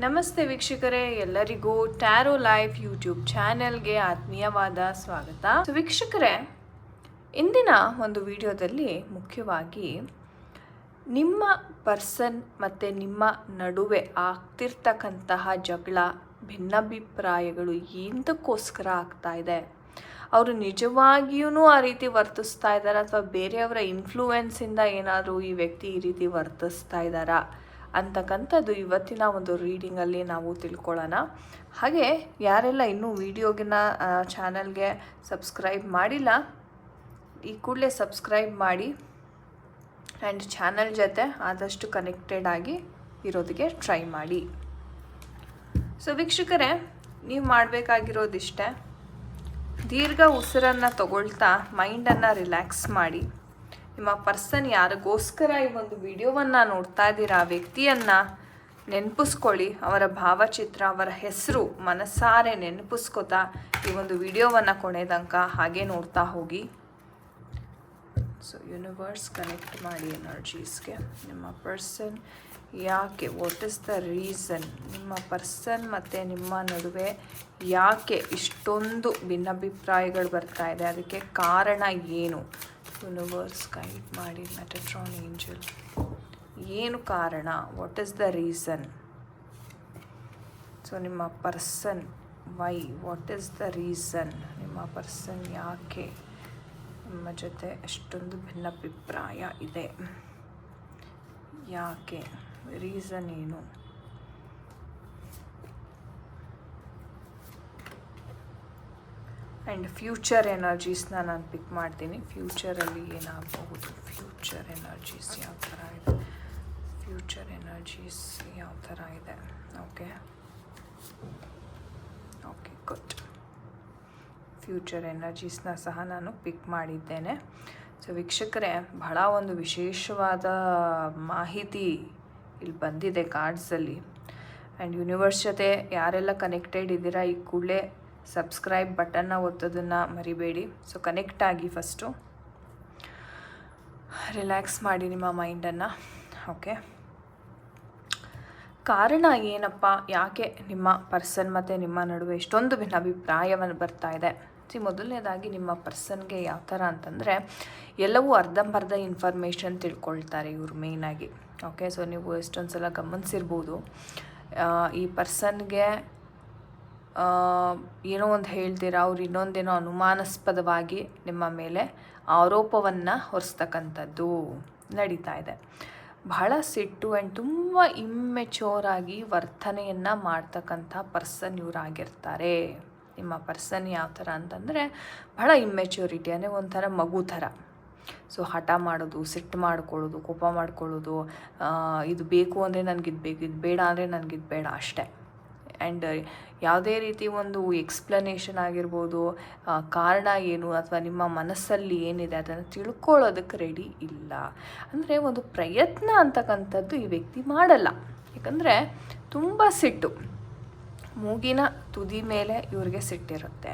ನಮಸ್ತೆ ವೀಕ್ಷಕರೇ, ಎಲ್ಲರಿಗೂ ಟ್ಯಾರೋ ಲೈಫ್ ಯೂಟ್ಯೂಬ್ ಚಾನೆಲ್ಗೆ ಆತ್ಮೀಯವಾದ ಸ್ವಾಗತ. ವೀಕ್ಷಕರೇ, ಇಂದಿನ ಒಂದು ವಿಡಿಯೋದಲ್ಲಿ ಮುಖ್ಯವಾಗಿ ನಿಮ್ಮ ಪರ್ಸನ್ ಮತ್ತು ನಿಮ್ಮ ನಡುವೆ ಆಗ್ತಿರ್ತಕ್ಕಂತಹ ಜಗಳ, ಭಿನ್ನಾಭಿಪ್ರಾಯಗಳು ಎಂತಕ್ಕೋಸ್ಕರ ಆಗ್ತಾ ಇದೆ, ಅವರು ನಿಜವಾಗಿಯೂ ಆ ರೀತಿ ವರ್ತಿಸ್ತಾ ಇದ್ದಾರಾ ಅಥವಾ ಬೇರೆಯವರ ಇನ್ಫ್ಲೂಯೆನ್ಸಿಂದ ಏನಾದರೂ ಈ ವ್ಯಕ್ತಿ ಈ ರೀತಿ ವರ್ತಿಸ್ತಾ ಇದ್ದಾರಾ ಅಂತಕ್ಕಂಥದ್ದು ಇವತ್ತಿನ ಒಂದು ರೀಡಿಂಗಲ್ಲಿ ನಾವು ತಿಳ್ಕೊಳ್ಳೋಣ. ಹಾಗೆ ಯಾರೆಲ್ಲ ಇನ್ನೂ ವಿಡಿಯೋಗಿನ ಚಾನಲ್ಗೆ ಸಬ್ಸ್ಕ್ರೈಬ್ ಮಾಡಿಲ್ಲ, ಈ ಕೂಡಲೇ ಸಬ್ಸ್ಕ್ರೈಬ್ ಮಾಡಿ ಆ್ಯಂಡ್ ಚಾನಲ್ ಜೊತೆ ಆದಷ್ಟು ಕನೆಕ್ಟೆಡ್ ಆಗಿ ಇರೋದಕ್ಕೆ ಟ್ರೈ ಮಾಡಿ. ಸೊ ವೀಕ್ಷಕರೇ, ನೀವು ಮಾಡಬೇಕಾಗಿರೋದಿಷ್ಟೇ, ದೀರ್ಘ ಉಸಿರನ್ನು ತಗೊಳ್ತಾ ಮೈಂಡನ್ನು ರಿಲ್ಯಾಕ್ಸ್ ಮಾಡಿ. ನಿಮ್ಮ ಪರ್ಸನ್ ಯಾರಿಗೋಸ್ಕರ ಈ ಒಂದು ವಿಡಿಯೋವನ್ನು ನೋಡ್ತಾ ಇದ್ದೀರಾ ಆ ವ್ಯಕ್ತಿಯನ್ನು ನೆನಪಿಸ್ಕೊಳ್ಳಿ. ಅವರ ಭಾವಚಿತ್ರ, ಅವರ ಹೆಸರು ಮನಸಾರೆ ನೆನಪಿಸ್ಕೋತಾ ಈ ಒಂದು ವಿಡಿಯೋವನ್ನು ಕೊನೆತನಕ ಹಾಗೆ ನೋಡ್ತಾ ಹೋಗಿ. ಸೊ ಯೂನಿವರ್ಸ್ ಕನೆಕ್ಟ್ ಮಾಡಿ ಎನರ್ಜೀಸ್ಗೆ. ನಿಮ್ಮ ಪರ್ಸನ್ ಯಾಕೆ, ವಾಟ್ ಇಸ್ ದ ರೀಸನ್, ನಿಮ್ಮ ಪರ್ಸನ್ ಮತ್ತು ನಿಮ್ಮ ನಡುವೆ ಯಾಕೆ ಇಷ್ಟೊಂದು ಭಿನ್ನಾಭಿಪ್ರಾಯಗಳು ಬರ್ತಾ ಇದೆ, ಅದಕ್ಕೆ ಕಾರಣ ಏನು? ಯೂನಿವರ್ಸ್ ಗೈಡ್ ಮಾಡಿ. ಮೆಟಟ್ರಾನ್ ಏಂಜಲ್, ಏನು ಕಾರಣ, what is the reason? So ನಿಮ್ಮ person why, what is the reason? ನಿಮ್ಮ ಪರ್ಸನ್ ಯಾಕೆ ನಿಮ್ಮ ಜೊತೆ ಅಷ್ಟೊಂದು ಭಿನ್ನಾಭಿಪ್ರಾಯ ಇದೆ, ಯಾಕೆ, ರೀಸನ್ ಏನು? ಆ್ಯಂಡ್ ಫ್ಯೂಚರ್ ಎನರ್ಜೀಸ್ನ ನಾನು ಪಿಕ್ ಮಾಡ್ತೀನಿ. ಫ್ಯೂಚರಲ್ಲಿ ಏನಾಗಬಹುದು, ಫ್ಯೂಚರ್ ಎನರ್ಜೀಸ್ ಯಾವ ಥರ ಇದೆ, ಫ್ಯೂಚರ್ ಎನರ್ಜೀಸ್ ಯಾವ ಥರ ಇದೆ. Okay good. ಫ್ಯೂಚರ್ ಎನರ್ಜೀಸ್ನ ಸಹ ನಾನು ಪಿಕ್ ಮಾಡಿದ್ದೇನೆ. ಸೊ ವೀಕ್ಷಕರೇ, ಬಹಳ ಒಂದು ವಿಶೇಷವಾದ ಮಾಹಿತಿ ಇಲ್ಲಿ ಬಂದಿದೆ ಕಾರ್ಡ್ಸಲ್ಲಿ. ಆ್ಯಂಡ್ ಯೂನಿವರ್ಸ್ ಜೊತೆ ಯಾರೆಲ್ಲ ಕನೆಕ್ಟೆಡ್ ಇದ್ದೀರಾ ಈ ಕೂಡಲೇ ಸಬ್ಸ್ಕ್ರೈಬ್ ಬಟನ್ನ ಒತ್ತೋದನ್ನು ಮರಿಬೇಡಿ. ಸೊ ಕನೆಕ್ಟ್ ಆಗಿ, ಫಸ್ಟು ರಿಲ್ಯಾಕ್ಸ್ ಮಾಡಿ ನಿಮ್ಮ ಮೈಂಡನ್ನು. ಓಕೆ, ಕಾರಣ ಏನಪ್ಪ, ಯಾಕೆ ನಿಮ್ಮ ಪರ್ಸನ್ ಮತ್ತು ನಿಮ್ಮ ನಡುವೆ ಇಷ್ಟೊಂದು ಭಿನ್ನಾಭಿಪ್ರಾಯವನ್ನು ಬರ್ತಾ ಇದೆ? ಮೊದಲನೇದಾಗಿ ನಿಮ್ಮ ಪರ್ಸನ್ಗೆ ಯಾವ ಥರ ಅಂತಂದರೆ, ಎಲ್ಲವೂ ಅರ್ಧಂಬರ್ಧ ಇನ್ಫಾರ್ಮೇಷನ್ ತಿಳ್ಕೊಳ್ತಾರೆ ಇವರು ಮೇಯ್ನಾಗಿ. ಓಕೆ, ಸೊ ನೀವು ಎಷ್ಟೊಂದು ಸಲ ಗಮನಿಸಿರ್ಬೋದು, ಈ ಪರ್ಸನ್ಗೆ ಏನೋ ಒಂದು ಹೇಳ್ತೀರಾ, ಅವ್ರು ಇನ್ನೊಂದೇನೋ ಅನುಮಾನಾಸ್ಪದವಾಗಿ ನಿಮ್ಮ ಮೇಲೆ ಆರೋಪವನ್ನು ಹೊರಿಸ್ತಕ್ಕಂಥದ್ದು ನಡೀತಾ ಇದೆ. ಬಹಳ ಸಿಟ್ಟು ಆ್ಯಂಡ್ ತುಂಬ ಇಮ್ಮೆಚೂರಾಗಿ ವರ್ತನೆಯನ್ನು ಮಾಡ್ತಕ್ಕಂಥ ಪರ್ಸನ್ ಇವರಾಗಿರ್ತಾರೆ. ನಿಮ್ಮ ಪರ್ಸನ್ ಯಾವ ಥರ ಅಂತಂದರೆ, ಬಹಳ ಇಮ್ಮೆಚ್ಯೂರಿಟಿ, ಅಂದರೆ ಒಂಥರ ಮಗು ಥರ. ಸೊ ಹಠ ಮಾಡೋದು, ಸಿಟ್ಟು ಮಾಡ್ಕೊಳ್ಳೋದು, ಕೋಪ ಮಾಡ್ಕೊಳ್ಳೋದು, ಇದು ಬೇಕು ಅಂದರೆ ನನಗಿದು ಬೇಕು, ಇದು ಬೇಡ ಅಂದರೆ ನನಗಿದು ಬೇಡ ಅಷ್ಟೇ. ಆ್ಯಂಡ್ ಯಾವುದೇ ರೀತಿ ಒಂದು ಎಕ್ಸ್ಪ್ಲನೇಷನ್ ಆಗಿರ್ಬೋದು, ಕಾರಣ ಏನು ಅಥವಾ ನಿಮ್ಮ ಮನಸ್ಸಲ್ಲಿ ಏನಿದೆ ಅದನ್ನು ತಿಳ್ಕೊಳ್ಳೋದಕ್ಕೆ ರೆಡಿ ಇಲ್ಲ. ಅಂದರೆ ಒಂದು ಪ್ರಯತ್ನ ಅಂತಕ್ಕಂಥದ್ದು ಈ ವ್ಯಕ್ತಿ ಮಾಡಲ್ಲ. ಯಾಕಂದರೆ ತುಂಬ ಸಿಟ್ಟು, ಮೂಗಿನ ತುದಿ ಮೇಲೆ ಇವ್ರಿಗೆ ಸಿಟ್ಟಿರುತ್ತೆ.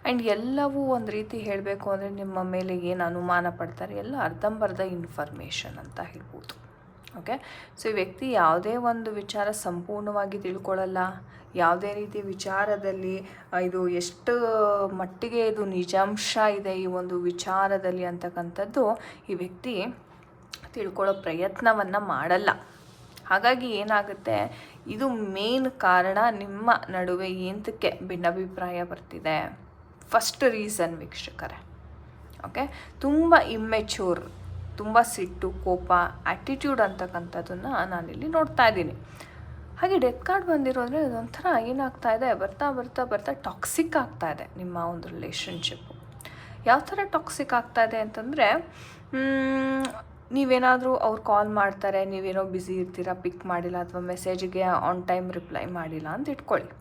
ಆ್ಯಂಡ್ ಎಲ್ಲವೂ ಒಂದು ರೀತಿ ಹೇಳಬೇಕು ಅಂದರೆ, ನಿಮ್ಮ ಮೇಲೆ ಏನು ಅನುಮಾನ ಪಡ್ತಾರೆ ಎಲ್ಲ ಅರ್ಧಂಬರ್ಧ ಇನ್ಫಾರ್ಮೇಷನ್ ಅಂತ ಹೇಳ್ಬೋದು. ಓಕೆ, ಸೊ ಈ ವ್ಯಕ್ತಿ ಯಾವುದೇ ಒಂದು ವಿಚಾರ ಸಂಪೂರ್ಣವಾಗಿ ತಿಳ್ಕೊಳ್ಳಲ್ಲ. ಯಾವುದೇ ರೀತಿ ವಿಚಾರದಲ್ಲಿ ಇದು ಎಷ್ಟು ಮಟ್ಟಿಗೆ ಇದು ನಿಜಾಂಶ ಇದೆ ಈ ಒಂದು ವಿಚಾರದಲ್ಲಿ ಅಂತಕ್ಕಂಥದ್ದು ಈ ವ್ಯಕ್ತಿ ತಿಳ್ಕೊಳ್ಳೋ ಪ್ರಯತ್ನವನ್ನು ಮಾಡಲ್ಲ. ಹಾಗಾಗಿ ಏನಾಗುತ್ತೆ, ಇದು ಮೇನ್ ಕಾರಣ ನಿಮ್ಮ ನಡುವೆ ಏಂತಕ್ಕೆ ಭಿನ್ನಾಭಿಪ್ರಾಯ ಬರ್ತಿದೆ. ಫಸ್ಟ್ ರೀಸನ್ ವೀಕ್ಷಕರೇ, ಓಕೆ, ತುಂಬ ಇಮ್ಮೆಚೂರ್, ತುಂಬ ಸಿಟ್ಟು, ಕೋಪ, ಆ್ಯಟಿಟ್ಯೂಡ್ ಅಂತಕ್ಕಂಥದ್ದನ್ನು ನಾನಿಲ್ಲಿ ನೋಡ್ತಾ ಇದ್ದೀನಿ. ಹಾಗೆ ಡೆತ್ ಕಾರ್ಡ್ ಬಂದಿರೋದ್ರೆ ಅದೊಂಥರ ಏನಾಗ್ತಾ ಇದೆ, ಬರ್ತಾ ಬರ್ತಾ ಬರ್ತಾ ಟಾಕ್ಸಿಕ್ ಆಗ್ತಾ ಇದೆ ನಿಮ್ಮ ಒಂದು ರಿಲೇಷನ್ಶಿಪ್ಪು. ಯಾವ ಥರ ಟಾಕ್ಸಿಕ್ ಆಗ್ತಾ ಇದೆ ಅಂತಂದರೆ, ನೀವೇನಾದರೂ ಅವ್ರು ಕಾಲ್ ಮಾಡ್ತಾರೆ, ನೀವೇನೋ ಬ್ಯುಸಿ ಇರ್ತೀರಾ, ಪಿಕ್ ಮಾಡಿಲ್ಲ, ಅಥವಾ ಮೆಸೇಜ್ಗೆ ಆನ್ ಟೈಮ್ ರಿಪ್ಲೈ ಮಾಡಿಲ್ಲ ಅಂತ ಇಟ್ಕೊಳ್ಳಿ,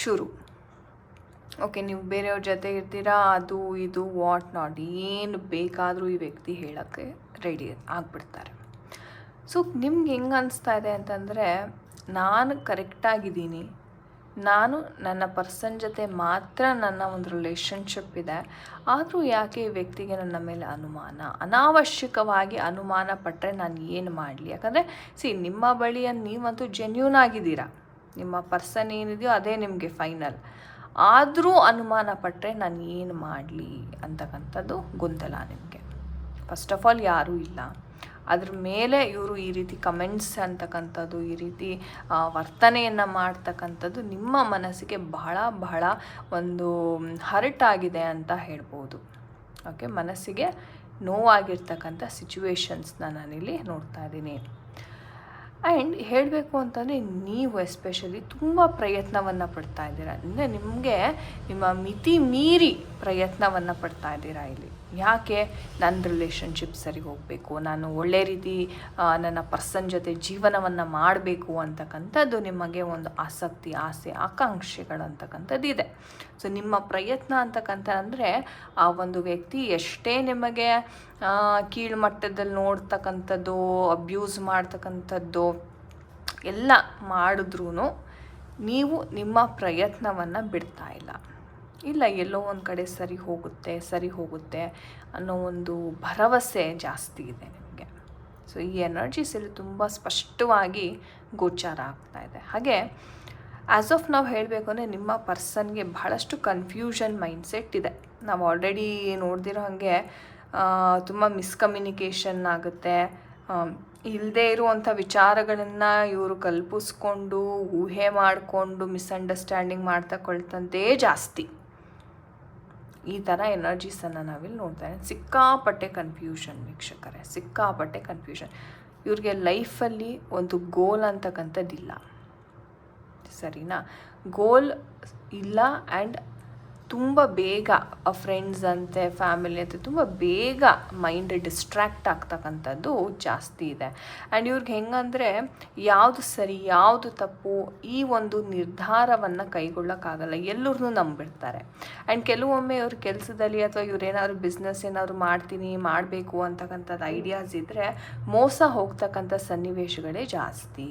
ಶುರು. ಓಕೆ, ನೀವು ಬೇರೆಯವ್ರ ಜೊತೆ ಇರ್ತೀರಾ, ಅದು ಇದು ವಾಟ್ ನಾಟ್ ಏನು ಬೇಕಾದರೂ ಈ ವ್ಯಕ್ತಿ ಹೇಳೋಕ್ಕೆ ರೆಡಿ ಆಗಿಬಿಡ್ತಾರೆ. ಸೊ ನಿಮ್ಗೆ ಹೆಂಗೆ ಅನಿಸ್ತಾ ಇದೆ ಅಂತಂದರೆ, ನಾನು ಕರೆಕ್ಟಾಗಿದ್ದೀನಿ, ನಾನು ನನ್ನ ಪರ್ಸನ್ ಜೊತೆ ಮಾತ್ರ ನನ್ನ ಒಂದು ರಿಲೇಷನ್ಶಿಪ್ ಇದೆ, ಆದರೂ ಯಾಕೆ ಈ ವ್ಯಕ್ತಿಗೆ ನನ್ನ ಮೇಲೆ ಅನುಮಾನ, ಅನಾವಶ್ಯಕವಾಗಿ ಅನುಮಾನ ಪಟ್ಟರೆ ನಾನು ಏನು ಮಾಡಲಿ? ಯಾಕಂದರೆ ನಿಮ್ಮ ಬಳಿಯನ್ನು ನೀವಂತೂ ಜೆನ್ಯೂನ್ ಆಗಿದ್ದೀರಾ, ನಿಮ್ಮ ಪರ್ಸನ್ ಏನಿದೆಯೋ ಅದೇ ನಿಮಗೆ ಫೈನಲ್. ಆದರೂ ಅನುಮಾನ ಪಟ್ಟರೆ ನಾನು ಏನು ಮಾಡಲಿ ಅಂತಕ್ಕಂಥದ್ದು ಗೊಂದಲ ನಿಮಗೆ. ಫಸ್ಟ್ ಆಫ್ ಆಲ್ ಯಾರೂ ಇಲ್ಲ, ಅದ್ರ ಮೇಲೆ ಇವರು ಈ ರೀತಿ ಕಮೆಂಟ್ಸ್ ಅಂತಕ್ಕಂಥದ್ದು, ಈ ರೀತಿ ವರ್ತನೆಯನ್ನು ಮಾಡ್ತಕ್ಕಂಥದ್ದು ನಿಮ್ಮ ಮನಸ್ಸಿಗೆ ಬಹಳ ಬಹಳ ಒಂದು ಹರ್ಟ್ ಆಗಿದೆ ಅಂತ ಹೇಳ್ಬೋದು. ಓಕೆ, ಮನಸ್ಸಿಗೆ ನೋವಾಗಿರ್ತಕ್ಕಂಥ ಸಿಚುವೇಶನ್ಸ್ನ ನಾನಿಲ್ಲಿ ನೋಡ್ತಾ ಇದ್ದೀನಿ. ಆ್ಯಂಡ್ ಹೇಳಬೇಕು ಅಂತಂದರೆ ನೀವು ಎಸ್ಪೆಷಲಿ ತುಂಬ ಪ್ರಯತ್ನವನ್ನು ಪಡ್ತಾ ಇದ್ದೀರಾ, ಅಂದರೆ ನಿಮಗೆ ನಿಮ್ಮ ಮಿತಿ ಮೀರಿ ಪ್ರಯತ್ನವನ್ನು ಪಡ್ತಾ ಇದ್ದೀರಾ ಇಲ್ಲಿ. ಯಾಕೆ? ನನ್ನ ರಿಲೇಷನ್ಶಿಪ್ ಸರಿ ಹೋಗಬೇಕು, ನಾನು ಒಳ್ಳೆ ರೀತಿ ನನ್ನ ಪರ್ಸನ್ ಜೊತೆ ಜೀವನವನ್ನು ಮಾಡಬೇಕು ಅಂತಕ್ಕಂಥದ್ದು ನಿಮಗೆ ಒಂದು ಆಸಕ್ತಿ, ಆಸೆ, ಆಕಾಂಕ್ಷೆಗಳು ಅಂತಕ್ಕಂಥದ್ದು ಇದೆ. ಸೊ ನಿಮ್ಮ ಪ್ರಯತ್ನ ಅಂತಕ್ಕಂಥ ಅಂದರೆ ಆ ಒಂದು ವ್ಯಕ್ತಿ ಎಷ್ಟೇ ನಿಮಗೆ ಕೀಳ್ಮಟ್ಟದಲ್ಲಿ ನೋಡ್ತಕ್ಕಂಥದ್ದು, ಅಬ್ಯೂಸ್ ಮಾಡ್ತಕ್ಕಂಥದ್ದು ಎಲ್ಲ ಮಾಡಿದ್ರೂ ನೀವು ನಿಮ್ಮ ಪ್ರಯತ್ನವನ್ನು ಬಿಡ್ತಾ ಇಲ್ಲ, ಎಲ್ಲೋ ಒಂದು ಕಡೆ ಸರಿ ಹೋಗುತ್ತೆ ಅನ್ನೋ ಒಂದು ಭರವಸೆ ಜಾಸ್ತಿ ಇದೆ ನಿಮಗೆ. ಸೊ ಈ ಎನರ್ಜೀಸ್ ಇಲ್ಲಿ ತುಂಬ ಸ್ಪಷ್ಟವಾಗಿ ಗೋಚಾರ ಆಗ್ತಾ ಇದೆ. ಹಾಗೆ ಆ್ಯಸ್ ಆಫ್ ನಾವು ಹೇಳಬೇಕು ಅಂದರೆ ನಿಮ್ಮ ಪರ್ಸನ್ಗೆ ಬಹಳಷ್ಟು ಕನ್ಫ್ಯೂಷನ್ ಮೈಂಡ್ಸೆಟ್ ಇದೆ. ನಾವು ಆಲ್ರೆಡಿ ನೋಡ್ದಿರೋ ಹಾಗೆ ತುಂಬ ಮಿಸ್ಕಮ್ಯುನಿಕೇಷನ್ ಆಗುತ್ತೆ, ಇಲ್ಲದೇ ಇರುವಂಥ ವಿಚಾರಗಳನ್ನು ಇವರು ಕಲ್ಪಿಸ್ಕೊಂಡು ಊಹೆ ಮಾಡಿಕೊಂಡು ಮಿಸ್ಅಂಡರ್ಸ್ಟ್ಯಾಂಡಿಂಗ್ ಮಾಡ್ತಕೊಳ್ತಂತೆ ಜಾಸ್ತಿ. ಈ ಥರ ಎನರ್ಜೀಸನ್ನು ನಾವಿಲ್ಲಿ ನೋಡ್ತಾ ಇದ್ದೀವಿ. ಸಿಕ್ಕಾಪಟ್ಟೆ ಕನ್ಫ್ಯೂಷನ್ ವೀಕ್ಷಕರೇ, ಸಿಕ್ಕಾಪಟ್ಟೆ ಕನ್ಫ್ಯೂಷನ್. ಇವ್ರಿಗೆ ಲೈಫಲ್ಲಿ ಒಂದು ಗೋಲ್ ಅಂತಕ್ಕಂಥದ್ದಿಲ್ಲ, ಸರಿನಾ? ಗೋಲ್ ಇಲ್ಲ. ಆ್ಯಂಡ್ ತುಂಬ ಬೇಗ ಫ್ರೆಂಡ್ಸ್ ಅಂತೆ, ಫ್ಯಾಮಿಲಿ ಅಂತೆ ತುಂಬ ಬೇಗ ಮೈಂಡ್ ಡಿಸ್ಟ್ರ್ಯಾಕ್ಟ್ ಆಗ್ತಕ್ಕಂಥದ್ದು ಜಾಸ್ತಿ ಇದೆ. ಆ್ಯಂಡ್ ಇವ್ರಿಗೆ ಹೆಂಗಂದರೆ ಯಾವುದು ಸರಿ ಯಾವುದು ತಪ್ಪು ಈ ಒಂದು ನಿರ್ಧಾರವನ್ನು ಕೈಗೊಳ್ಳೋಕ್ಕಾಗಲ್ಲ, ಎಲ್ಲರೂ ನಂಬಿಡ್ತಾರೆ. ಆ್ಯಂಡ್ ಕೆಲವೊಮ್ಮೆ ಇವ್ರ ಕೆಲಸದಲ್ಲಿ ಅಥವಾ ಇವ್ರೇನಾದ್ರು ಬಿಸ್ನೆಸ್ ಏನಾದ್ರು ಮಾಡಬೇಕು ಅಂತಕ್ಕಂಥದ್ದು ಐಡಿಯಾಸ್ ಇದ್ದರೆ ಮೋಸ ಹೋಗ್ತಕ್ಕಂಥ ಸನ್ನಿವೇಶಗಳೇ ಜಾಸ್ತಿ.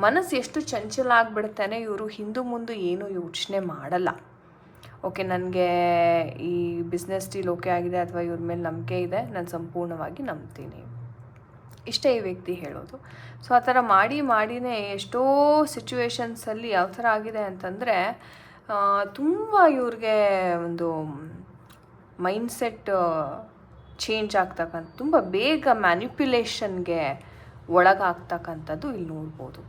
ಮನಸ್ಸು ಎಷ್ಟು ಚಂಚಲ ಆಗಿಬಿಡ್ತಾನೆ, ಇವರು ಹಿಂದು ಮುಂದೆ ಏನೂ ಯೋಚನೆ ಮಾಡಲ್ಲ. ಓಕೆ, ನನಗೆ ಈ ಬಿಸ್ನೆಸ್ ಡೀಲ್ ಓಕೆ ಆಗಿದೆ ಅಥವಾ ಇವ್ರ ಮೇಲೆ ನಂಬಿಕೆ ಇದೆ, ನಾನು ಸಂಪೂರ್ಣವಾಗಿ ನಂಬ್ತೀನಿ, ಇಷ್ಟೇ ಈ ವ್ಯಕ್ತಿ ಹೇಳೋದು. ಸೊ ಆ ಥರ ಮಾಡಿನೇ ಎಷ್ಟೋ ಸಿಚುವೇಶನ್ಸಲ್ಲಿ ಯಾವ ಥರ ಆಗಿದೆ ಅಂತಂದರೆ ತುಂಬ ಇವ್ರಿಗೆ ಒಂದು ಮೈಂಡ್ಸೆಟ್ ಚೇಂಜ್ ಆಗ್ತಕ್ಕಂಥ, ತುಂಬ ಬೇಗ ಮ್ಯಾನಿಪ್ಯುಲೇಷನ್ಗೆ ಒಳಗಾಗ್ತಕ್ಕಂಥದ್ದು ಇಲ್ಲಿ ನೋಡ್ಬೋದು.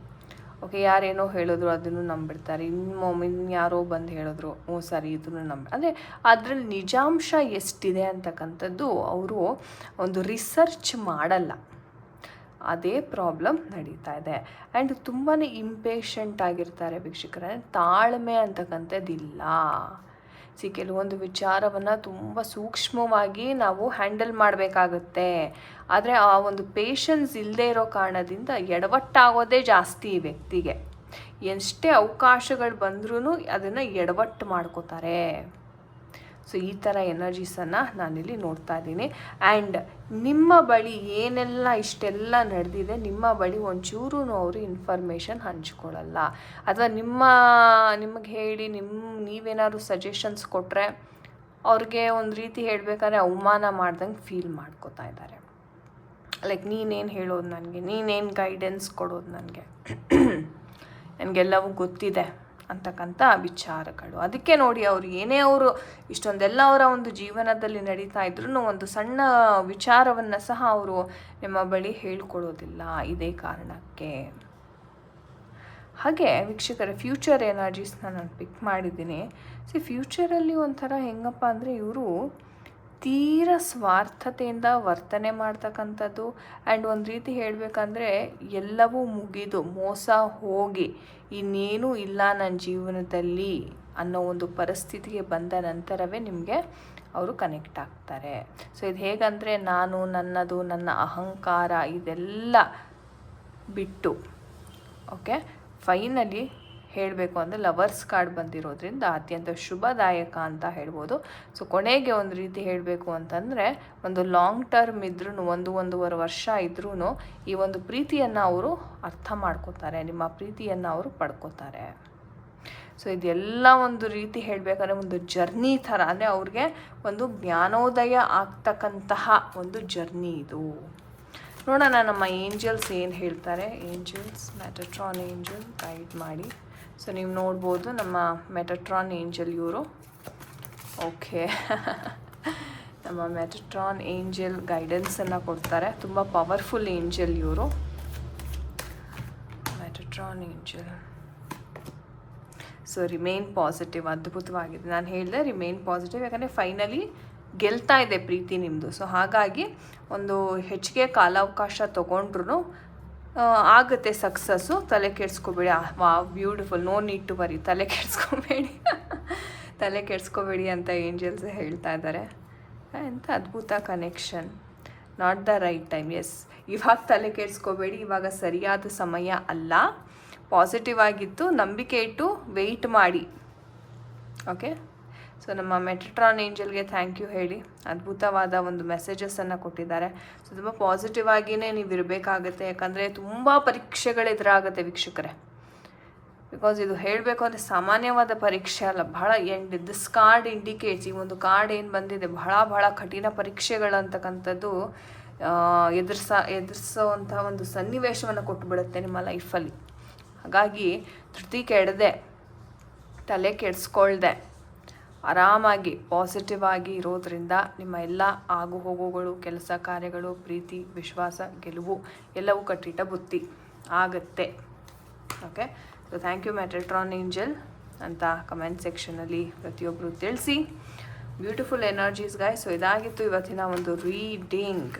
ಓಕೆ, ಯಾರೇನೋ ಹೇಳಿದ್ರು ಅದನ್ನು ನಂಬಿಡ್ತಾರೆ, ಇನ್ಯಾರೋ ಬಂದು ಹೇಳಿದ್ರು ಸರಿ ಇದನ್ನು ಅಂದರೆ ಅದರಲ್ಲಿ ನಿಜಾಂಶ ಎಷ್ಟಿದೆ ಅಂತಕ್ಕಂಥದ್ದು ಅವರು ಒಂದು ರಿಸರ್ಚ್ ಮಾಡಲ್ಲ, ಅದೇ ಪ್ರಾಬ್ಲಮ್ ನಡೀತಾ ಇದೆ. ಆ್ಯಂಡ್ ತುಂಬಾ ಇಂಪೇಷಂಟ್ ಆಗಿರ್ತಾರೆ ವೀಕ್ಷಕರೇ, ತಾಳ್ಮೆ ಅಂತಕ್ಕಂಥದ್ದಿಲ್ಲ. ಕೆಲವೊಂದು ವಿಚಾರವನ್ನು ತುಂಬ ಸೂಕ್ಷ್ಮವಾಗಿ ನಾವು ಹ್ಯಾಂಡಲ್ ಮಾಡಬೇಕಾಗುತ್ತೆ, ಆದರೆ ಆ ಒಂದು ಪೇಷನ್ಸ್ ಇಲ್ಲದೆ ಇರೋ ಕಾರಣದಿಂದ ಎಡವಟ್ಟಾಗೋದೇ ಜಾಸ್ತಿ ಈ ವ್ಯಕ್ತಿಗೆ. ಎಷ್ಟೇ ಅವಕಾಶಗಳು ಬಂದ್ರೂ ಅದನ್ನು ಎಡವಟ್ಟು ಮಾಡ್ಕೋತಾರೆ. ಸೊ ಈ ಥರ ಎನರ್ಜೀಸನ್ನು ನಾನಿಲ್ಲಿ ನೋಡ್ತಾ ಇದ್ದೀನಿ. ಆ್ಯಂಡ್ ನಿಮ್ಮ ಬಳಿ ಏನೆಲ್ಲ ಇಷ್ಟೆಲ್ಲ ನಡೆದಿದೆ, ನಿಮ್ಮ ಬಳಿ ಒಂಚೂರು ಅವರು ಇನ್ಫಾರ್ಮೇಷನ್ ಹಂಚ್ಕೊಳ್ಳಲ್ಲ, ಅಥವಾ ನಿಮಗೆ ಹೇಳಿ ನೀವೇನಾದ್ರು ಸಜೆಷನ್ಸ್ ಕೊಟ್ಟರೆ ಅವ್ರಿಗೆ ಒಂದು ರೀತಿ ಹೇಳಬೇಕಾದ್ರೆ ಅವಮಾನ ಮಾಡ್ದಂಗೆ ಫೀಲ್ ಮಾಡ್ಕೋತಾ ಇದ್ದಾರೆ. ಲೈಕ್ ನೀನೇನು ಹೇಳೋದು ನನಗೆ, ನೀನೇನು ಗೈಡೆನ್ಸ್ ಕೊಡೋದು ನನಗೆಲ್ಲವೂ ಗೊತ್ತಿದೆ ಅಂತಕ್ಕಂಥ ವಿಚಾರಗಳು. ಅದಕ್ಕೆ ನೋಡಿ ಅವರು ಇಷ್ಟೊಂದೆಲ್ಲ ಅವರ ಒಂದು ಜೀವನದಲ್ಲಿ ನಡೀತಾ ಇದ್ರೂ ಒಂದು ಸಣ್ಣ ವಿಚಾರವನ್ನು ಸಹ ಅವರು ನಿಮ್ಮ ಬಳಿ ಹೇಳ್ಕೊಡೋದಿಲ್ಲ, ಇದೇ ಕಾರಣಕ್ಕೆ. ಹಾಗೆ ವೀಕ್ಷಕರ ಫ್ಯೂಚರ್ ಎನರ್ಜೀಸ್ನ ನಾನು ಪಿಕ್ ಮಾಡಿದ್ದೀನಿ. ಫ್ಯೂಚರಲ್ಲಿ ಒಂಥರ ಹೆಂಗಪ್ಪ ಅಂದರೆ ಇವರು ತೀರ ಸ್ವಾರ್ಥತೆಯಿಂದ ವರ್ತನೆ ಮಾಡ್ತಕ್ಕಂಥದ್ದು. ಆ್ಯಂಡ್ ಒಂದು ರೀತಿ ಹೇಳಬೇಕಂದ್ರೆ ಎಲ್ಲವೂ ಮುಗಿದು ಮೋಸ ಹೋಗಿ ಇನ್ನೇನೂ ಇಲ್ಲ ನನ್ನ ಜೀವನದಲ್ಲಿ ಅನ್ನೋ ಒಂದು ಪರಿಸ್ಥಿತಿಗೆ ಬಂದ ನಂತರವೇ ನಿಮಗೆ ಅವರು ಕನೆಕ್ಟ್ ಆಗ್ತಾರೆ. ಸೊ ಇದು ಹೇಗಂದರೆ ನಾನು ನನ್ನದು ನನ್ನ ಅಹಂಕಾರ ಇದೆಲ್ಲ ಬಿಟ್ಟು ಓಕೆ ಫೈನಲಿ ಹೇಳಬೇಕು ಅಂದರೆ ಲವರ್ಸ್ ಕಾರ್ಡ್ ಬಂದಿರೋದ್ರಿಂದ ಅತ್ಯಂತ ಶುಭದಾಯಕ ಅಂತ ಹೇಳ್ಬೋದು. ಸೊ ಕೊನೆಗೆ ಒಂದು ರೀತಿ ಹೇಳಬೇಕು ಅಂತಂದರೆ ಒಂದು ಲಾಂಗ್ ಟರ್ಮ್ ಇದ್ರೂ 1-1.5 ವರ್ಷ ಇದ್ರೂ ಈ ಒಂದು ಪ್ರೀತಿಯನ್ನು ಅವರು ಅರ್ಥ ಮಾಡ್ಕೋತಾರೆ, ನಿಮ್ಮ ಪ್ರೀತಿಯನ್ನು ಅವರು ಪಡ್ಕೋತಾರೆ. ಸೊ ಇದೆಲ್ಲ ಒಂದು ರೀತಿ ಹೇಳಬೇಕಂದ್ರೆ ಒಂದು ಜರ್ನಿ ಥರ, ಅಂದರೆ ಅವ್ರಿಗೆ ಒಂದು ಜ್ಞಾನೋದಯ ಆಗ್ತಕ್ಕಂತಹ ಒಂದು ಜರ್ನಿ ಇದು. ನೋಡೋಣ ನಮ್ಮ ಏಂಜಲ್ಸ್ ಏನು ಹೇಳ್ತಾರೆ. ಏಂಜಲ್ಸ್, ಮೆಟಟ್ರಾನ್ ಏಂಜಲ್ ಗೈಡ್ ಮಾಡಿ. ಸೊ ನೀವು ನೋಡ್ಬೋದು ನಮ್ಮ ಮೆಟಟ್ರಾನ್ ಏಂಜಲ್ ಇವರು. ಓಕೆ ನಮ್ಮ ಮೆಟಟ್ರಾನ್ ಏಂಜಲ್ ಗೈಡೆನ್ಸನ್ನು ಕೊಡ್ತಾರೆ. ತುಂಬ ಪವರ್ಫುಲ್ ಏಂಜಲ್ ಇವರು, ಮೆಟಟ್ರಾನ್ ಏಂಜಲ್. ಸೊ ರಿಮೇನ್ ಪಾಸಿಟಿವ್, ಅದ್ಭುತವಾಗಿದೆ. ನಾನು ಹೇಳಿದೆ ರಿಮೇನ್ ಪಾಸಿಟಿವ್, ಯಾಕಂದರೆ ಫೈನಲಿ ಗೆಲ್ತಾ ಇದೆ ಪ್ರೀತಿ ನಿಮ್ಮದು. ಸೊ ಹಾಗಾಗಿ ಒಂದು ಹೆಚ್ಚಿಗೆ ಕಾಲಾವಕಾಶ ತೊಗೊಂಡ್ರು ಆಗುತ್ತೆ ಸಕ್ಸಸ್ಸು. ತಲೆ ಕೆಡಿಸ್ಕೋಬೇಡಿ. Beautiful, no need to worry, ತಲೆ ಕೆಡಿಸ್ಕೋಬೇಡಿ ಅಂತ ಏಂಜಲ್ಸ್ ಹೇಳ್ತಾ ಇದ್ದಾರೆ. ಎಂಥ ಅದ್ಭುತ connection. Not the right time. Yes, ಇವಾಗ ತಲೆ ಕೆಡಿಸ್ಕೋಬೇಡಿ, ಇವಾಗ ಸರಿಯಾದ ಸಮಯ ಅಲ್ಲ. ಪಾಸಿಟಿವ್ ಆಗಿತ್ತು, ನಂಬಿಕೆ ಇಟ್ಟು ವೆಯ್ಟ್ ಮಾಡಿ. ಓಕೆ, ಸೊ ನಮ್ಮ ಮೆಟಟ್ರಾನ್ ಏಂಜಲ್ಗೆ ಥ್ಯಾಂಕ್ ಯು ಹೇಳಿ. ಅದ್ಭುತವಾದ ಒಂದು ಮೆಸೇಜಸನ್ನು ಕೊಟ್ಟಿದ್ದಾರೆ. ಸೊ ತುಂಬ ಪಾಸಿಟಿವ್ ಆಗಿಯೇ ನೀವು ಇರಬೇಕಾಗತ್ತೆ, ಯಾಕಂದರೆ ತುಂಬ ಪರೀಕ್ಷೆಗಳೆದುರಾಗುತ್ತೆ ವೀಕ್ಷಕರೇ. ಬಿಕಾಸ್ ಇದು ಹೇಳಬೇಕು ಅಂದರೆ ಸಾಮಾನ್ಯವಾದ ಪರೀಕ್ಷೆ ಅಲ್ಲ, ಬಹಳ ದಿಸ್ ಕಾರ್ಡ್ ಇಂಡಿಕೇಟ್ಸ್, ಈ ಒಂದು ಕಾರ್ಡ್ ಏನು ಬಂದಿದೆ ಬಹಳ ಕಠಿಣ ಪರೀಕ್ಷೆಗಳಂತಕ್ಕಂಥದ್ದು ಎದುರಿಸೋವಂಥ ಒಂದು ಸನ್ನಿವೇಶವನ್ನು ಕೊಟ್ಟುಬಿಡುತ್ತೆ ನಿಮ್ಮ ಲೈಫಲ್ಲಿ. ಹಾಗಾಗಿ ಧೃತಿ ಕೆಡದೆ, ತಲೆ ಕೆಡಿಸ್ಕೊಳ್ದೆ, ಆರಾಮಾಗಿ ಪಾಸಿಟಿವ್ ಆಗಿ ಇರೋದ್ರಿಂದ ನಿಮ್ಮ ಎಲ್ಲ ಆಗು ಹೋಗುಗಳು, ಕೆಲಸ ಕಾರ್ಯಗಳು, ಪ್ರೀತಿ, ವಿಶ್ವಾಸ, ಗೆಲುವು ಎಲ್ಲವೂ ಕಟ್ಟಿಟ್ಟ ಬುತ್ತಿ ಆಗುತ್ತೆ. Okay, so thank you Metatron angel ಅಂತ ಕಮೆಂಟ್ ಸೆಕ್ಷನಲ್ಲಿ ಪ್ರತಿಯೊಬ್ಬರು ತಿಳಿಸಿ. Beautiful energies ಗಾಯ್. ಸೊ ಇದಾಗಿತ್ತು ಇವತ್ತಿನ ಒಂದು ರೀಡಿಂಗ್.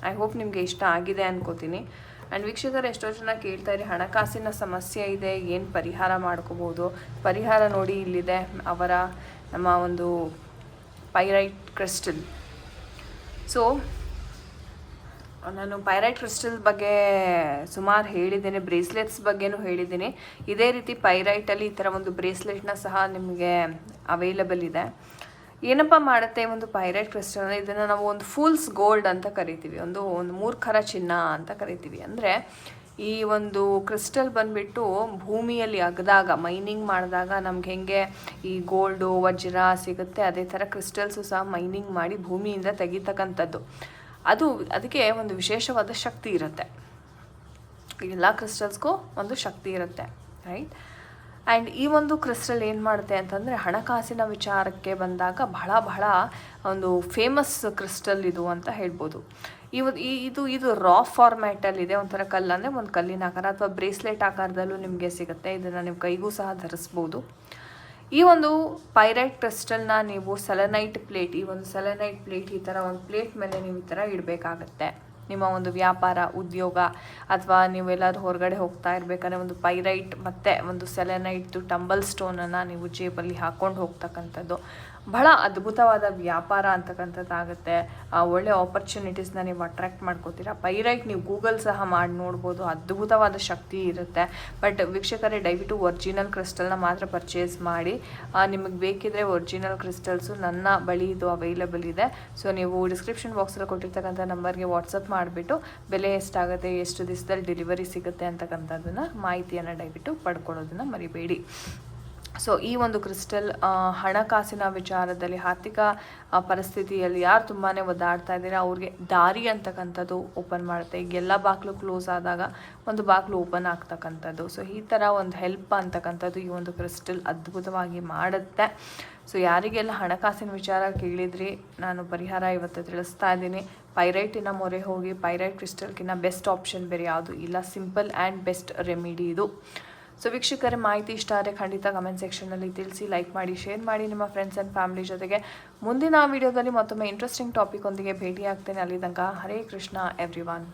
ಐ ಹೋಪ್ ನಿಮಗೆ ಇಷ್ಟ ಆಗಿದೆ ಅನ್ಕೋತೀನಿ. ಆ್ಯಂಡ್ ವೀಕ್ಷಕರು ಎಷ್ಟೋ ಜನ ಕೇಳ್ತಾಯಿರಿ ಹಣಕಾಸಿನ ಸಮಸ್ಯೆ ಇದೆ, ಏನು ಪರಿಹಾರ ಮಾಡ್ಕೋಬೋದು. ಪರಿಹಾರ ನೋಡಿ ಇಲ್ಲಿದೆ, ಅವರ ನಮ್ಮ ಒಂದು ಪೈರೈಟ್ ಕ್ರಿಸ್ಟಲ್. ಸೊ ನಾನು ಪೈರೈಟ್ ಕ್ರಿಸ್ಟಲ್ ಬಗ್ಗೆ ಸುಮಾರು ಹೇಳಿದ್ದೀನಿ, ಬ್ರೇಸ್ಲೆಟ್ಸ್ ಬಗ್ಗೆನೂ ಹೇಳಿದ್ದೀನಿ. ಇದೇ ರೀತಿ ಪೈರೈಟಲ್ಲಿ ಈ ಥರ ಒಂದು ಬ್ರೇಸ್ಲೆಟ್ನ ಸಹ ನಿಮಗೆ ಅವೈಲಬಲ್ ಇದೆ. ಏನಪ್ಪ ಮಾಡುತ್ತೆ ಒಂದು ಪೈರೈಟ್ ಕ್ರಿಸ್ಟಲ್, ಇದನ್ನು ನಾವು ಒಂದು ಫೂಲ್ಸ್ ಗೋಲ್ಡ್ ಅಂತ ಕರಿತೀವಿ, ಒಂದು ಮೂರ್ಖರ ಚಿನ್ನ ಅಂತ ಕರಿತೀವಿ. ಅಂದರೆ ಈ ಒಂದು ಕ್ರಿಸ್ಟಲ್ ಬಂದುಬಿಟ್ಟು ಭೂಮಿಯಲ್ಲಿ ಅಗದಾಗ, ಮೈನಿಂಗ್ ಮಾಡಿದಾಗ ನಮ್ಗೆ ಹೆಂಗೆ ಈ ಗೋಲ್ಡು ವಜ್ರ ಸಿಗುತ್ತೆ, ಅದೇ ಥರ ಕ್ರಿಸ್ಟಲ್ಸು ಸಹ ಮೈನಿಂಗ್ ಮಾಡಿ ಭೂಮಿಯಿಂದ ತೆಗಿತಕ್ಕಂಥದ್ದು. ಅದಕ್ಕೆ ಒಂದು ವಿಶೇಷವಾದ ಶಕ್ತಿ ಇರುತ್ತೆ. ಎಲ್ಲ ಕ್ರಿಸ್ಟಲ್ಸ್ಗೂ ಒಂದು ಶಕ್ತಿ ಇರುತ್ತೆ, ರೈಟ್. ಆ್ಯಂಡ್ ಈ ಒಂದು ಕ್ರಿಸ್ಟಲ್ ಏನು ಮಾಡುತ್ತೆ ಅಂತಂದರೆ ಹಣಕಾಸಿನ ವಿಚಾರಕ್ಕೆ ಬಂದಾಗ ಬಹಳ ಒಂದು ಫೇಮಸ್ ಕ್ರಿಸ್ಟಲ್ ಇದು ಅಂತ ಹೇಳ್ಬೋದು. ಇದು ರಾ ಫಾರ್ಮ್ಯಾಟಲ್ಲಿದೆ, ಒಂಥರ ಕಲ್ಲು, ಅಂದರೆ ಒಂದು ಕಲ್ಲಿನ ಆಕಾರ ಅಥವಾ ಬ್ರೇಸ್ಲೆಟ್ ಆಕಾರದಲ್ಲೂ ನಿಮಗೆ ಸಿಗುತ್ತೆ. ಇದನ್ನು ನೀವು ಕೈಗೂ ಸಹ ಧರಿಸ್ಬೋದು. ಈ ಒಂದು ಪೈರೈಟ್ ಕ್ರಿಸ್ಟಲ್ನ ನೀವು ಸೆಲೆನೈಟ್ ಪ್ಲೇಟ್, ಈ ಒಂದು ಸೆಲೆನೈಟ್ ಪ್ಲೇಟ್, ಈ ಥರ ಒಂದು ಪ್ಲೇಟ್ ಮೇಲೆ ನೀವು ಈ ಥರ ಇಡಬೇಕಾಗತ್ತೆ. ನಿಮ್ಮ ಒಂದು ವ್ಯಾಪಾರ, ಉದ್ಯೋಗ, ಅಥವಾ ನೀವೆಲ್ಲರೂ ಹೊರಗಡೆ ಹೋಗ್ತಾ ಇರಬೇಕಾದ್ರೆ ಒಂದು ಪೈರೈಟ್ ಮತ್ತು ಒಂದು ಸೆಲೆನೈಟ್ದು ಟಂಬಲ್ ಸ್ಟೋನನ್ನು ನೀವು ಜೇಬಲ್ಲಿ ಹಾಕ್ಕೊಂಡು ಹೋಗ್ತಕ್ಕಂಥದ್ದು ಬಹಳ ಅದ್ಭುತವಾದ ವ್ಯಾಪಾರ ಅಂತಕ್ಕಂಥದ್ದಾಗುತ್ತೆ. ಒಳ್ಳೆ ಆಪರ್ಚುನಿಟೀಸ್ನ ನೀವು ಅಟ್ರ್ಯಾಕ್ಟ್ ಮಾಡ್ಕೋತೀರಾ. ಪೈರೈಟ್ ನೀವು ಗೂಗಲ್ ಸಹ ಮಾಡಿ ನೋಡ್ಬೋದು, ಅದ್ಭುತವಾದ ಶಕ್ತಿ ಇರುತ್ತೆ. ಬಟ್ ವೀಕ್ಷಕರೇ, ದಯವಿಟ್ಟು ಒರಿಜಿನಲ್ ಕ್ರಿಸ್ಟಲ್ನ ಮಾತ್ರ ಪರ್ಚೇಸ್ ಮಾಡಿ. ನಿಮಗೆ ಬೇಕಿದ್ರೆ ಒರಿಜಿನಲ್ ಕ್ರಿಸ್ಟಲ್ಸು ನನ್ನ ಬಳಿ ಇದು ಅವೈಲಬಲ್ ಇದೆ. ಸೊ ನೀವು ಡಿಸ್ಕ್ರಿಪ್ಷನ್ ಬಾಕ್ಸಲ್ಲಿ ಕೊಟ್ಟಿರ್ತಕ್ಕಂಥ ನಂಬರ್ಗೆ ವಾಟ್ಸಪ್ ಮಾಡಿಬಿಟ್ಟು ಬೆಲೆ ಎಷ್ಟಾಗುತ್ತೆ, ಎಷ್ಟು ದಿವಸದಲ್ಲಿ ಡೆಲಿವರಿ ಸಿಗುತ್ತೆ ಅಂತಕ್ಕಂಥದ್ದನ್ನು ಮಾಹಿತಿಯನ್ನು ದಯವಿಟ್ಟು ಪಡ್ಕೊಳ್ಳೋದನ್ನು ಮರಿಬೇಡಿ. ಸೊ ಈ ಒಂದು ಕ್ರಿಸ್ಟಲ್ ಹಣಕಾಸಿನ ವಿಚಾರದಲ್ಲಿ, ಆರ್ಥಿಕ ಪರಿಸ್ಥಿತಿಯಲ್ಲಿ ಯಾರು ತುಂಬಾ ಒದ್ದಾಡ್ತಾ ಇದ್ದೀರಾ ಅವ್ರಿಗೆ ದಾರಿ ಅಂತಕ್ಕಂಥದ್ದು ಓಪನ್ ಮಾಡುತ್ತೆ. ಈಗ ಎಲ್ಲ ಬಾಗಿಲು ಕ್ಲೋಸ್ ಆದಾಗ ಒಂದು ಬಾಗಿಲು ಓಪನ್ ಆಗ್ತಕ್ಕಂಥದ್ದು. ಸೊ ಈ ಥರ ಒಂದು ಹೆಲ್ಪ್ ಅಂತಕ್ಕಂಥದ್ದು ಈ ಒಂದು ಕ್ರಿಸ್ಟಲ್ ಅದ್ಭುತವಾಗಿ ಮಾಡುತ್ತೆ. ಸೊ ಯಾರಿಗೆಲ್ಲ ಹಣಕಾಸಿನ ವಿಚಾರ ಕೇಳಿದ್ರಿ, ನಾನು ಪರಿಹಾರ ಇವತ್ತು ತಿಳಿಸ್ತಾ ಇದ್ದೀನಿ. ಪೈರೈಟಿನ ಮೊರೆ ಹೋಗಿ. ಪೈರೈಟ್ ಕ್ರಿಸ್ಟಲ್ಗಿನ್ನ ಬೆಸ್ಟ್ ಆಪ್ಷನ್ ಬೇರೆ ಯಾವುದು ಇಲ್ಲ. ಸಿಂಪಲ್ ಆ್ಯಂಡ್ ಬೆಸ್ಟ್ ರೆಮಿಡಿ ಇದು. ಸೊ ವೀಕ್ಷಕರೇ, ಮಾಹಿತಿ ಇಷ್ಟ ಆದರೆ ಖಂಡಿತ ಕಮೆಂಟ್ ಸೆಕ್ಷನಲ್ಲಿ ತಿಳಿಸಿ, ಲೈಕ್ ಮಾಡಿ, ಶೇರ್ ಮಾಡಿ ನಿಮ್ಮ ಫ್ರೆಂಡ್ಸ್ ಆ್ಯಂಡ್ ಫ್ಯಾಮಿಲಿ ಜೊತೆಗೆ. ಮುಂದಿನ ವಿಡಿಯೋದಲ್ಲಿ ಮತ್ತೊಮ್ಮೆ ಇಂಟ್ರೆಸ್ಟಿಂಗ್ ಟಾಪಿಕ್ ಒಂದಿಗೆ ಭೇಟಿ ಆಗ್ತೇನೆ. ಅಲ್ಲಿ ತನಕ ಹರೇ ಕೃಷ್ಣ ಎವ್ರಿವನ್.